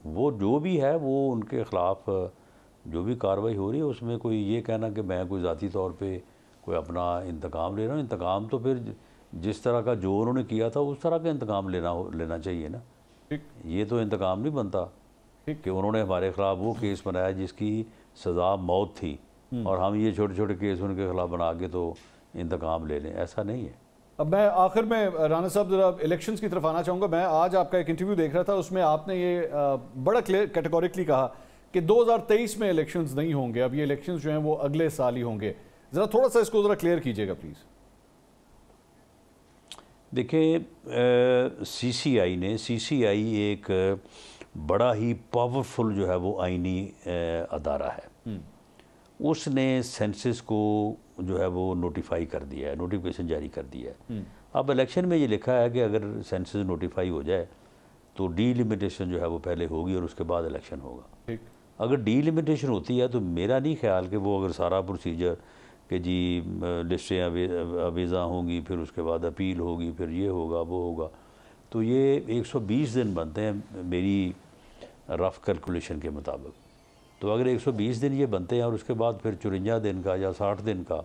वो जो भी है वो उनके ख़िलाफ़ जो भी कार्रवाई हो रही है उसमें कोई ये कहना कि मैं कोई ज़ाती तौर पे कोई अपना इंतकाम ले रहा हूँ, इंतकाम तो फिर जिस तरह का जो उन्होंने किया था उस तरह का इंतकाम लेना चाहिए ना। ये तो इंतकाम नहीं बनता कि उन्होंने हमारे ख़िलाफ़ वो केस बनाया जिसकी सज़ा मौत थी और हम ये छोटे छोटे केस उनके खिलाफ बना के तो इंतकाम ले लें, ऐसा नहीं है। अब मैं आखिर में राना साहब ज़रा इलेक्शंस की तरफ आना चाहूँगा। मैं आज आपका एक इंटरव्यू देख रहा था, उसमें आपने ये बड़ा क्लियर कैटेगोरिकली कहा कि 2023 में इलेक्शंस नहीं होंगे, अब ये इलेक्शंस जो हैं वो अगले साल ही होंगे। ज़रा थोड़ा सा इसको ज़रा क्लियर कीजिएगा प्लीज़। देखिए, सीसीआई एक बड़ा ही पावरफुल जो है वो आईनी अदारा है। उसने सेंसस को जो है वो नोटिफाई कर दिया है, नोटिफिकेशन जारी कर दिया है। अब इलेक्शन में ये लिखा है कि अगर सेंसस नोटिफाई हो जाए तो डिलिमिटेशन जो है वो पहले होगी और उसके बाद इलेक्शन होगा। अगर डिलिमिटेशन होती है तो मेरा नहीं ख्याल कि वो अगर सारा प्रोसीजर कि जी लिस्टें अवीज़ा होंगी, फिर उसके बाद अपील होगी, फिर ये होगा वो होगा, तो ये 120 दिन बनते हैं मेरी रफ़ कैलकुलेशन के मुताबिक। तो अगर 120 दिन ये बनते हैं और उसके बाद फिर 54 दिन का या 60 दिन का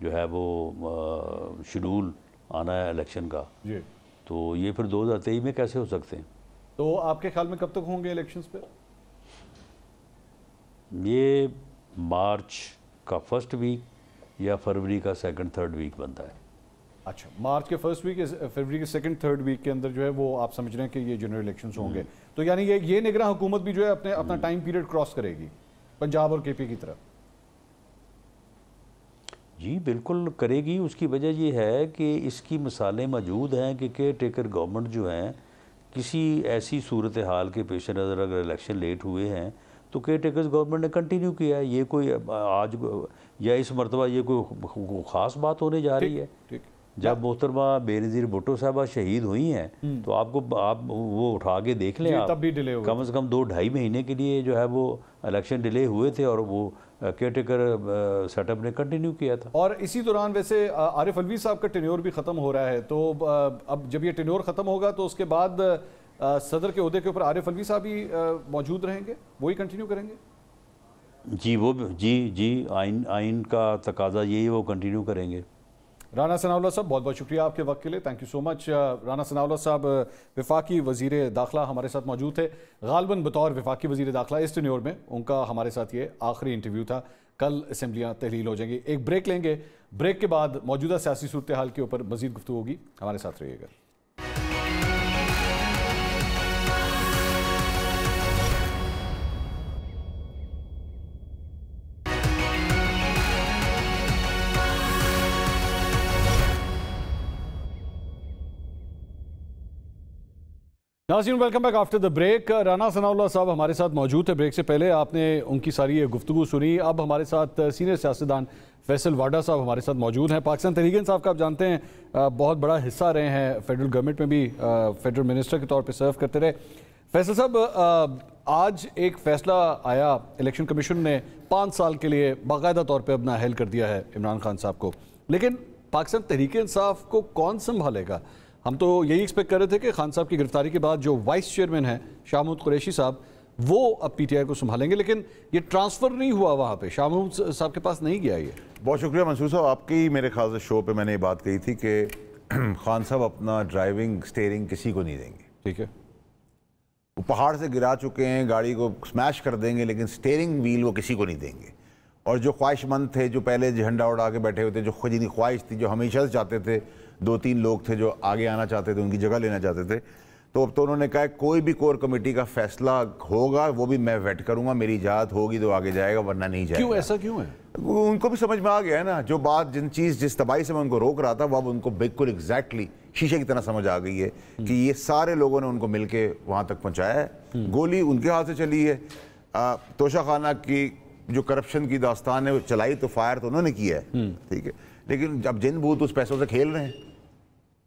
जो है वो शेड्यूल आना है इलेक्शन का जी, तो ये फिर 2023 में कैसे हो सकते हैं? तो आपके ख्याल में कब तक होंगे इलेक्शंस पे? ये मार्च का फर्स्ट वीक या फरवरी का सेकंड थर्ड वीक बनता है। अच्छा, मार्च के फर्स्ट वीक, फरवरी के सेकंड थर्ड वीक के अंदर जो है वो आप समझ रहे हैं कि ये जनरल इलेक्शंस होंगे। तो यानी ये निगरान हुकूमत भी जो है अपना टाइम पीरियड क्रॉस करेगी पंजाब और केपी की तरफ। जी बिल्कुल करेगी। उसकी वजह ये है कि इसकी मिसालें मौजूद हैं कि केयर टेकर गवर्नमेंट जो हैं किसी ऐसी सूरत हाल के पेश नज़र अगर इलेक्शन लेट हुए हैं तो केयर टेकर्स गवर्नमेंट ने कंटिन्यू किया है। ये कोई आज या इस मरतबा ये कोई ख़ास बात होने जा रही है। जब मोहतरमा बेनज़ीर भुट्टो साहबा शहीद हुई हैं तो आप वो उठा के देख लें, आप तब भी डिले हुआ, कम से कम 2-2.5 महीने के लिए जो है वो इलेक्शन डिले हुए थे और वो केयर टेकर सेटअप ने कंटिन्यू किया था। और इसी दौरान वैसे आरिफ अलवी साहब का टेन्योर भी ख़त्म हो रहा है, तो अब जब ये टेन्योर ख़त्म होगा तो उसके बाद सदर के ओहदे के ऊपर आरिफ अलवी साहब ही मौजूद रहेंगे, वही कंटिन्यू करेंगे? जी वो जी आइन का तकाजा यही, वो कंटिन्यू करेंगे। राना सनाउल्लाह साहब बहुत बहुत शुक्रिया आपके वक्त के लिए, thank you so much. Rana Sanaullah साहब वफाकी वज़ीर दाखिला हमारे साथ मौजूद थे, गालबन बतौर वफाकी वज़ीर दाखिला इस टेन्योर में उनका हमारे साथ ये आखिरी इंटरव्यू था। कल असम्बलियाँ तहलील हो जाएंगी। एक ब्रेक लेंगे, ब्रेक के बाद मौजूदा सियासी सूरत हाल के ऊपर मज़ीद गुफ्तगू होगी, हमारे साथ रहिएगा। नाज़रीन welcome back after the break. Rana Sanaullah साहब हमारे साथ मौजूद है। ब्रेक से पहले आपने उनकी सारी ये गुफ्तगू सुनी। अब हमारे साथ सीनियर सियासतदान फैसल वाडा साहब हमारे साथ मौजूद हैं। पाकिस्तान तहरीक इंसाफ का आप जानते हैं बहुत बड़ा हिस्सा रहे हैं, फेडरल गवर्नमेंट में भी फेडरल मिनिस्टर के तौर पर सर्व करते रहे। फैसल साहब, आज एक फ़ैसला आया, इलेक्शन कमीशन ने 5 साल के लिए बाकायदा तौर पर अपना अहल कर दिया है इमरान खान साहब को, लेकिन पाकिस्तान तहरीक इंसाफ को कौन संभालेगा? हम तो यही एक्सपेक्ट कर रहे थे कि खान साहब की गिरफ्तारी के बाद जो वाइस चेयरमैन हैं शाह महमूद कुरैशी साहब, वो अब पीटीआई को संभालेंगे, लेकिन ये ट्रांसफ़र नहीं हुआ वहाँ पे, शाह महमूद साहब के पास नहीं गया ये। बहुत शुक्रिया मंसूर साहब, आपकी मेरे ख्याल से शो पे मैंने ये बात कही थी कि खान साहब अपना ड्राइविंग स्टीयरिंग किसी को नहीं देंगे। ठीक है, वो पहाड़ से गिरा चुके हैं, गाड़ी को स्मैश कर देंगे, लेकिन स्टीयरिंग व्हील वो किसी को नहीं देंगे। और जो ख्वाहिशमंद थे, जो पहले झंडा उड़ा के बैठे हुए थे, जो खुद जिनकी ख्वाहिश थी, जो हमेशा से चाहते थे, 2-3 लोग थे जो आगे आना चाहते थे, उनकी जगह लेना चाहते थे, तो अब तो उन्होंने कहा कोई भी कोर कमेटी का फैसला होगा वो भी मैं वेट करूंगा, मेरी इजाज़त होगी तो आगे जाएगा वरना नहीं जाएगा। क्यों, ऐसा क्यों है? उनको भी समझ में आ गया है ना, जो बात जिस तबाही से मैं उनको रोक रहा था वो अब उनको बिल्कुल एग्जैक्टली शीशे की तरह समझ आ गई है कि ये सारे लोगों ने उनको मिलके वहाँ तक पहुँचाया है। गोली उनके हाथ से चली है, तोशाखाना की जो करप्शन की दास्तान है वो चलाई तो फायर तो उन्होंने किया है, ठीक है, लेकिन अब जिन भूत उस पैसों से खेल रहे हैं,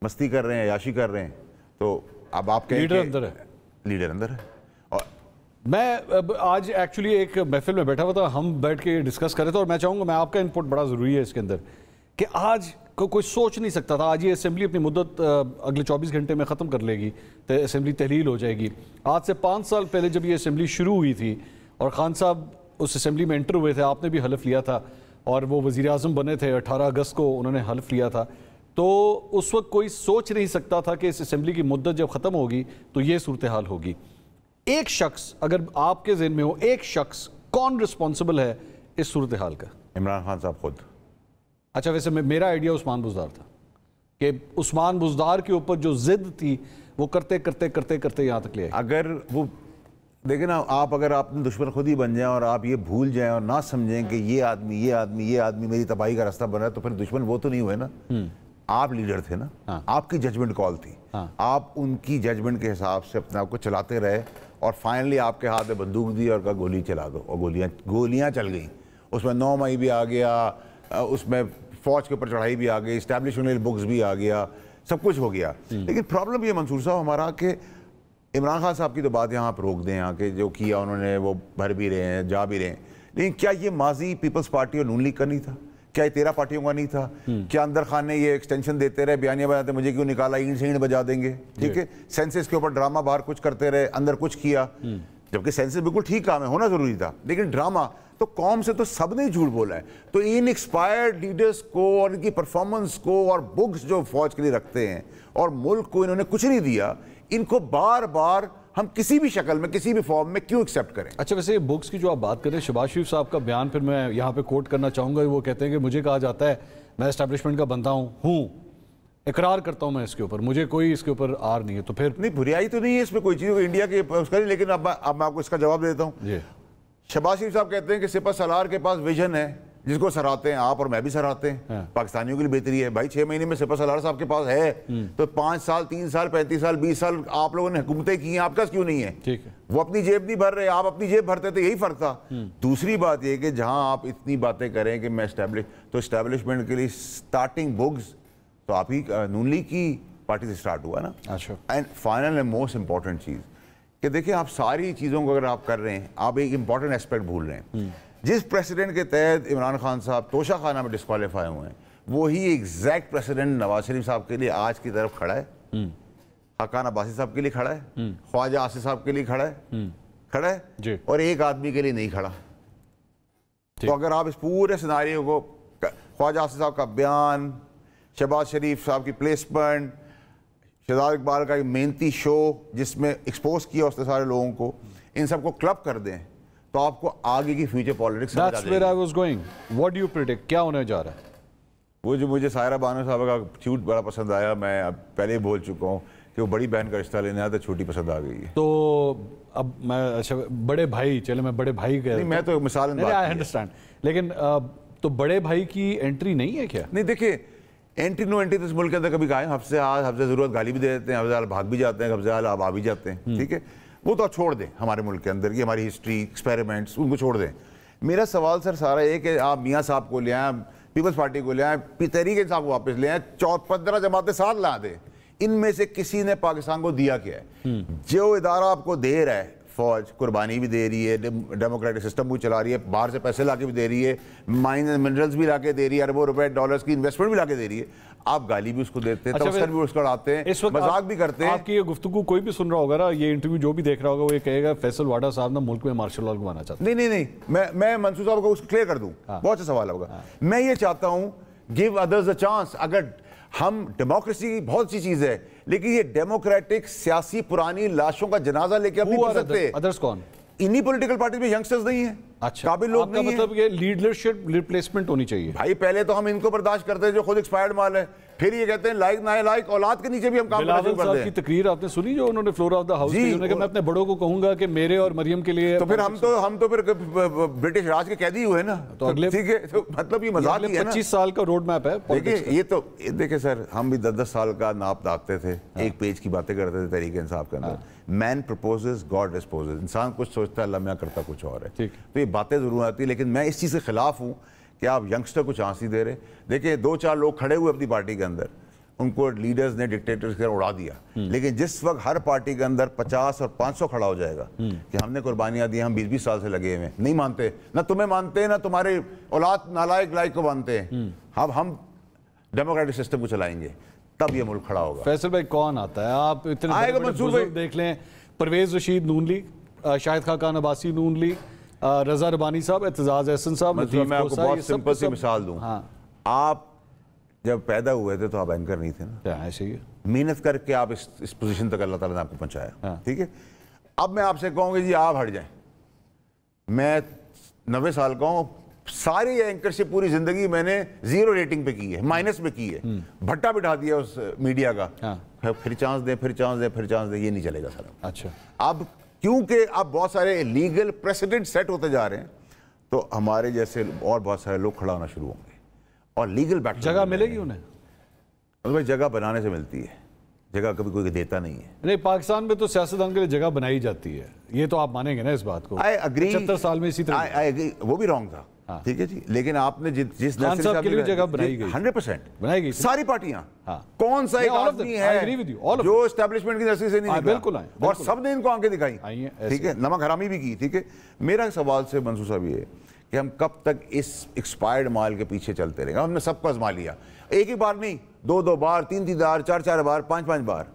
मस्ती कर रहे हैं, याशी कर रहे हैं, तो अब आप कहें लीडर अंदर है, लीडर अंदर है। और मैं आज एक्चुअली एक महफिल में बैठा हुआ था, हम बैठ के डिस्कस कर रहे थे, और मैं चाहूँगा, मैं आपका इनपुट बड़ा ज़रूरी है इसके अंदर, कि आज को कोई सोच नहीं सकता था आज ये असेंबली अपनी मुद्दत अगले 24 घंटे में ख़त्म कर लेगी, तो असेंबली तहलील हो जाएगी। आज से 5 साल पहले जब ये असेंबली शुरू हुई थी और खान साहब उस असेंबली में एंटर हुए थे, आपने भी हलफ लिया था और वो वज़ीर आज़म बने थे, 18 अगस्त को उन्होंने हलफ लिया था, तो उस वक्त कोई सोच नहीं सकता था कि इस असेंबली की मुद्दत जब ख़त्म होगी तो ये सूरत हाल होगी। एक शख्स अगर आपके ज़हन में हो, एक शख्स कौन रिस्पॉन्सिबल है इस सूरत हाल का? इमरान खान साहब खुद। अच्छा, वैसे मेरा आइडिया उस्मान बुज़दार था कि उस्मान बुज़दार के ऊपर जो जिद थी वो करते करते करते करते यहाँ तक ले आए। अगर वो देखें ना, आप अगर अपने दुश्मन खुद ही बन जाएं और आप ये भूल जाएं और ना समझें कि ये आदमी मेरी तबाही का रास्ता बन रहा है, तो फिर दुश्मन वो तो नहीं हुए ना, आप लीडर थे ना। हाँ। आपकी जजमेंट कॉल थी। हाँ। आप उनकी जजमेंट के हिसाब से अपने आप को चलाते रहे और फाइनली आपके हाथ में बंदूक दी और कहा गोली चला दो, और गोलियां चल गई। उसमें 9 मई भी आ गया, उसमें फौज के ऊपर चढ़ाई भी आ गई, इस्टेब्लिशमेंट बुक्स भी आ गया, सब कुछ हो गया। लेकिन प्रॉब्लम ये मंसूर साहब हमारा कि इमरान खान साहब की तो बात यहाँ पर रोक दें, यहाँ के जो किया उन्होंने वो भर भी रहे हैं, जा भी रहे हैं, लेकिन क्या ये माजी पीपल्स पार्टी और नून लीग का नहीं था? क्या ये 13 पार्टियों का नहीं था? क्या अंदर खान ने ये एक्सटेंशन देते रहे, बयानियां बनाते, मुझे क्यों निकाला, ईंट से ईंट बजा देंगे, ठीक है, सेंसस के ऊपर ड्रामा, बाहर कुछ करते रहे, अंदर कुछ किया, जबकि सेंसस बिल्कुल ठीक काम है, होना जरूरी था, लेकिन ड्रामा तो कौम से तो सबने झूठ बोला है। तो इन एक्सपायर्ड लीडर्स को और इनकी परफॉर्मेंस को और बुक्स जो फौज के लिए रखते हैं और मुल्क को इन्होंने कुछ नहीं दिया, इनको बार बार हम किसी भी शक्ल में किसी भी फॉर्म में क्यों एक्सेप्ट करें? अच्छा, वैसे बुक्स की जो आप बात कर रहे हैं, शहबाज शरीफ साहब का बयान फिर मैं यहाँ पे कोट करना चाहूँगा। वो कहते हैं कि मुझे कहा जाता है मैं एस्टैब्लिशमेंट का बंदा हूँ, इकरार करता हूँ मैं इसके ऊपर, मुझे कोई इसके ऊपर आर नहीं है। तो फिर नहीं, बुराई तो नहीं है इसमें कोई चीज़ इंडिया के उसका नहीं, लेकिन अब मैं आपको इसका जवाब देता हूँ। शहबाज शरीफ साहब कहते हैं कि सिपह सलार के पास विजन है जिसको सराहते हैं आप और मैं भी सराहते हैं। हाँ। पाकिस्तानियों के लिए बेहतरी है भाई, 6 महीने में सिपह सलार साहब के पास है, तो 5 साल 3 साल 35 साल 20 साल आप लोगों ने हुकूमतें की हैं, आपका क्यों नहीं है? ठीक है, वो अपनी जेब नहीं भर रहे, आप अपनी जेब भरते थे, यही फर्क था। दूसरी बात यह कि जहां आप इतनी बातें करें कि मैं एस्टैब्लिशमेंट के लिए स्टार्टिंग बुक्स तो आप ही नून लीग की पार्टी से स्टार्ट हुआ ना। अच्छा, and final and most important चीज कि देखिए, आप सारी चीज़ों को अगर आप कर रहे हैं, आप एक इंपॉर्टेंट एस्पेक्ट भूल रहे हैं। जिस प्रेसिडेंट के तहत इमरान खान साहब तोशा खाना में डिस्क्वालीफाई हुए हैं, वही एग्जैक्ट प्रेसिडेंट नवाज शरीफ साहब के लिए आज की तरफ खड़ा है, हकान अब्बासी साहब के लिए खड़ा है, ख्वाजा आसिफ साहब के लिए खड़ा है जी। और एक आदमी के लिए नहीं खड़ा। तो अगर आप इस पूरे सिनारियो को, ख्वाजा आसिफ साहब का बयान, शहबाज शरीफ साहब की प्लेसमेंट, शहजाद इकबाल का एक मेहनती शो जिसमें एक्सपोज किया उसने सारे लोगों को, इन सबको क्लब कर दें तो आपको आगे की फ्यूचर पॉलिटिक्स समझ आ जाएगी। That's where I was going. What do you predict? क्या होने जा रहा है? वो जो मुझे सायरा बानो साहब का ट्वीट बड़ा पसंद आया, मैं अब पहले ही बोल चुका हूँ कि वो बड़ी बहन का रिश्ता लेने आया तो छोटी पसंद आ गई है। तो अब मैं, अच्छा बड़े भाई, चले मैं बड़े भाई कह रहा हूँ, मैं तो मिसाल आई अंडरस्टैंड, लेकिन तो बड़े भाई की एंट्री नहीं है क्या? नहीं, देखिए, एंट्री नो एंट्री तो इस मुल्क के अंदर कभी कहा है, हफ्ते ज़रूरत गाली भी दे देते हैं, हफ्ते भाग भी जाते हैं, हफ्ते आप आ भी जाते हैं, ठीक है, वो तो छोड़ दें। हमारे मुल्क के अंदर की हमारी हिस्ट्री, एक्सपेरिमेंट्स, उनको छोड़ दें। मेरा सवाल सर सारा ये कि आप मियाँ साहब को ले आए, पीपल्स पार्टी को ले आए, तहरीक इंसाफ को वापस ले आए, 15 जमातें साथ ला दें, इनमें से किसी ने पाकिस्तान को दिया क्या है? जो इदारा आपको दे रहा है, फौज कुर्बानी भी दे रही है, डेमोक्रेटिक सिस्टम भी चला रही है, बाहर से पैसे लाके भी दे रही है, माइन एंड मिनरल्स भी लाके दे रही है, अरबों रुपए डॉलर्स की इन्वेस्टमेंट भी लाके दे रही है, आप गाली भी उसको देते हैं, तबसर भी उसको उड़ाते हैं, मजाक भी करते हैं। आपकी ये गुफ्तगू कोई भी सुन रहा होगा ना, ये इंटरव्यू जो भी देख रहा होगा, वो ये कहेगा फैसल वाडा साहब ना मुल्क में मार्शल लॉ लगवाना चाहते हैं। नहीं, मैं मंसूर साहब को उसको क्लियर कर दूं। बहुत अच्छा सवाल होगा। मैं ये चाहता हूं, गिव अदर्स अ चांस। अगर हम, डेमोक्रेसी बहुत सी चीज है, लेकिन ये डेमोक्रेटिक सियासी पुरानी लाशों का जनाजा लेके आप नहीं कर सकते। अदर्स कौन? इन्हीं पॉलिटिकल पार्टी में यंगस्टर्स नहीं है, अच्छा, काबिल लोग नहीं है। मतलब ये लीडरशिप रिप्लेसमेंट होनी चाहिए भाई। पहले तो हम इनको बर्दाश्त करते हैं जो खुद एक्सपायर्ड माल है, फिर ये कहते हैं लाइक ना लाइक, औलाद के नीचे भी हम काम करना शुरू कर दें। की तकरीर आपने सुनी जो उन्होंने फ्लोर ऑफ द हाउस में, उन्होंने कहा मैं अपने बड़ों को कहूंगा कि मेरे और मरियम के लिए, तो फिर हम तो फिर ब्रिटिश राज के कैदी हुए ना, तो अगले, ठीक है, तो मतलब ये मजाक ही है ना। 25 साल का रोड मैप है। देखिए ये तो देखिए सर, हम भी 10-10 साल का नाप दापते थे, एक पेज की बातें करते थे तरीके इंसाफ के अंदर। मैन प्रपोजेस गॉड डिस्पोजेस, इंसान कुछ सोचता है, अल्लाह मियां करता कुछ और है। तो ये बातें जरूर आती है, लेकिन मैं इस चीज़ के खिलाफ हूँ कि आप यंगस्टर को चांस नहीं दे रहे। देखिए 2-4 लोग खड़े हुए अपनी पार्टी के अंदर, उनको लीडर्स ने डिक्टेटर्स की उड़ा दिया, लेकिन जिस वक्त हर पार्टी के अंदर 50 और 500 खड़ा हो जाएगा कि हमने कुर्बानियां दी, हम 20-20 साल से लगे हुए, नहीं मानते, ना तुम्हें मानते हैं, ना तुम्हारे औलाद नालायक लायक को मानते हैं, हम डेमोक्रेटिक सिस्टम को चलाएंगे, तब ये मुल्क खड़ा होगा। फैसल भाई कौन आता है? आप इतने बुजुर्ग देख लें, परवेज रशीद नून लीग, शाहिद खाकान अब्बासी नून लीग, रजा रबानी साहब, एतजाज एहसन साहब, मैं आपको बहुत सिंपल सी मिसाल दूं। आप जब पैदा हुए थे तो आप एंकर नहीं थे ना, ऐसे ही मेहनत करके आप इस पोजीशन तक अल्लाह ताला ने आपको पहुंचाया, ठीक है। अब मैं आपसे कहूँगा जी आप हट जाएं, मैं 90 साल का हूँ, सारी एंकरशिप पूरी जिंदगी मैंने 0 रेटिंग पे की है, माइनस पे की है, भट्टा बिठा दिया उस मीडिया का, फिर चांस दे, फिर चांस दे, फिर चांस दे, ये नहीं चलेगा सर। अच्छा, अब क्योंकि अब बहुत सारे लीगल प्रेसिडेंट सेट होते जा रहे हैं, तो हमारे जैसे और बहुत सारे लोग खड़ा होना शुरू होंगे और लीगल बैक जगह मिलेगी उन्हें। भाई जगह बनाने से मिलती है, जगह कभी कोई देता नहीं है। नहीं, पाकिस्तान में तो सियासतदान के लिए जगह बनाई जाती है, ये तो आप मानेंगे ना इस बात को। आई एग्री, 75 साल में इसी तरह वो भी रॉन्ग था, ठीक है जी, लेकिन आपने जिस खान साहब के लिए जगह बनाई गई, 100% बनाई गई, सारी पार्टियां, कौन सा एक आदमी है जो एस्टेब्लिशमेंट की नजर से नहीं निकला, बिल्कुल और सबने इनको आंखें दिखाई, ठीक है, नमक हरामी भी की, ठीक है। मेरा सवाल से मंसूर साहब ये कि हम कब तक इस एक्सपायर्ड माल के पीछे चलते रहेंगे? हमने सबको आजमा लिया, एक ही बार नहीं, 2-2 बार, 3-3 बार, 4-4 बार, 5-5 बार।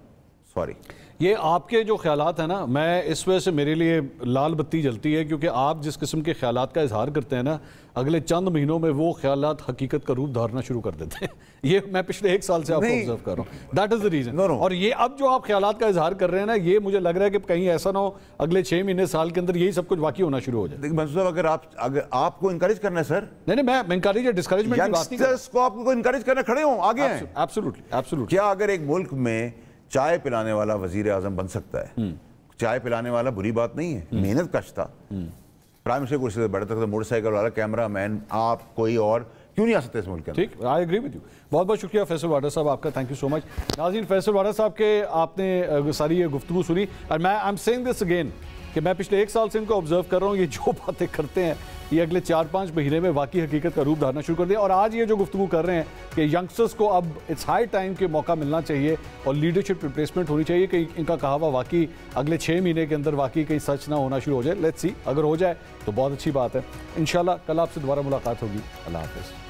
सॉरी, ये आपके जो ख्यालात हैं ना, मैं इस वजह से मेरे लिए लाल बत्ती जलती है, क्योंकि आप जिस किस्म के ख्यालात का इजहार करते हैं ना, अगले चंद महीनों में वो ख्यालात हकीकत का रूप धारना शुरू कर देते हैं। ये मैं पिछले 1 साल से आपको ऑब्जर्व कर रहा हूँ, दैट इज द रीजन। और ये अब जो आप ख्यालात का इजहार कर रहे हैं ना, ये मुझे लग रहा है कि कहीं ऐसा ना हो अगले 6 महीने साल के अंदर यही सब कुछ वाकई होना शुरू हो जाए। मंसूर साहब, अगर आपको इंकरेज करना है सर, नहीं, मैं इंकरेज या डिस्करेजमेंट की बात नहीं कर रहा, को आपको इंकरेज करना, खड़े हो आगे हैं। Absolutely, absolutely. क्या अगर एक मुल्क में चाय पिलाने वाला वजीर आजम बन सकता है? चाय पिलाने वाला बुरी बात नहीं है, मेहनत कश था, प्राइम मिनिस्टर कुर्सी से बैठ सकता, मोटरसाइकिल वाला, कैमरा मैन, आप कोई और क्यों नहीं आ सकते इस मुल्क के अंदर? ठीक, आई एग्री विद यू। बहुत बहुत शुक्रिया फैसल वाडा साहब आपका, थैंक यू सो मच। नाज़रीन, फैसल वाडा साहब के आपने सारी ये गुफ्तगू सुनी, और मैं I am saying this again कि मैं पिछले 1 साल से इनको ऑब्जर्व कर रहा हूँ, ये जो बातें करते हैं ये अगले 4-5 महीने में वाकई हकीकत का रूप धारना शुरू कर दिया। और आज ये जो गुफ्तगू कर रहे हैं कि यंगस्टर्स को अब इट्स हाई टाइम के मौका मिलना चाहिए और लीडरशिप रिप्लेसमेंट होनी चाहिए, कि इनका कहावा वाकई अगले 6 महीने के अंदर वाकई कहीं सच ना होना शुरू हो जाए। लेट्स सी, अगर हो जाए तो बहुत अच्छी बात है। इंशाल्लाह कल आपसे दोबारा मुलाकात होगी। अल्लाह हाफ़िज़।